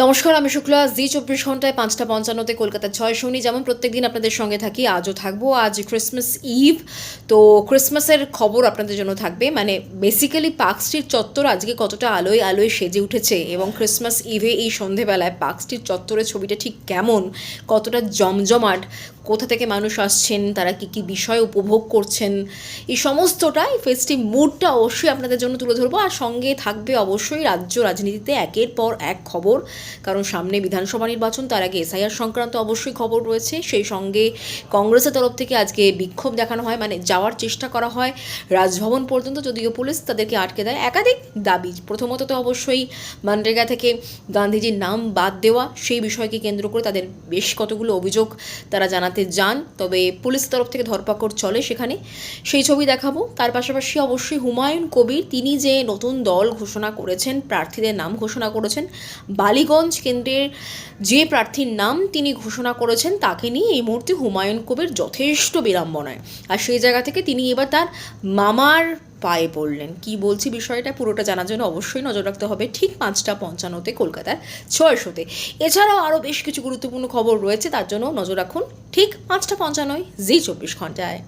নমস্কার, আমি শুক্লা। জি 24 ঘন্টায় 5টা 55-তে কলকাতার ছয় শনি যেমন প্রত্যেকদিন আপনাদের সঙ্গে থাকি, আজও থাকবো। আজ ক্রিসমাস ইভ, তো ক্রিসমাসের খবর আপনাদের জন্য থাকবে। মানে বেসিক্যালি পার্ক স্ট্রিট চত্বর আজকে কতটা আলোয় আলোয় সেজে উঠেছে, এবং ক্রিসমাস ইভে এই সন্ধেবেলায় পার্ক স্ট্রিট চত্বরের ছবিটা ঠিক কেমন, কতটা জমজমাট, কোথা থেকে মানুষ আসছেন, তারা কী কী বিষয় উপভোগ করছেন, এই সমস্তটাই ফেস্টিভ মুডটা অবশ্যই আপনাদের জন্য তুলে ধরবো। আর সঙ্গে থাকবে অবশ্যই রাজ্য রাজনীতিতে একের পর এক খবর, কারণ সামনে বিধানসভা নির্বাচন, তার আগে এসআইআর সংক্রান্ত অবশ্যই খবর রয়েছে। সেই সঙ্গে কংগ্রেসের তরফ থেকে আজকে বিক্ষোভ দেখানো হয়, মানে যাওয়ার চেষ্টা করা হয় রাজভবন পর্যন্ত, যদিও পুলিশ তাদেরকে আটকে দেয়। একাধিক দাবি, প্রথমত তো অবশ্যই মানরেগা থেকে গান্ধীজির নাম বাদ দেওয়া, সেই বিষয়কে কেন্দ্র করে তাদের বেশ কতগুলো অভিযোগ তারা জানাতে যান, তবে পুলিশ তরফ থেকে ধরপাকড় চলে সেখানে, সেই ছবি দেখাবো। তার পাশাপাশি অবশ্যই হুমায়ুন কবির, তিনি যে নতুন দল ঘোষণা করেছেন, প্রার্থীদের নাম ঘোষণা করেছেন, বালিগঞ্জ কেন্দ্রের যে প্রার্থীর নাম তিনি ঘোষণা করেছেন তাকে নিয়ে এই মুহূর্তে হুমায়ুন কবির যথেষ্ট বিড়ম্বনায়। আর সেই জায়গা থেকে তিনি এবার তার মামার পায়ে পড়লেন। কি বলছি বিষয়টা পুরোটা জানার জন্য অবশ্যই নজর রাখতে হবে ঠিক 5টা 55-তে কলকাতার 600-তে। এছাড়াও আরও বেশ কিছু গুরুত্বপূর্ণ খবর রয়েছে, তার জন্য নজর রাখুন ঠিক 5টা 55 জি 24 ঘন্টায়।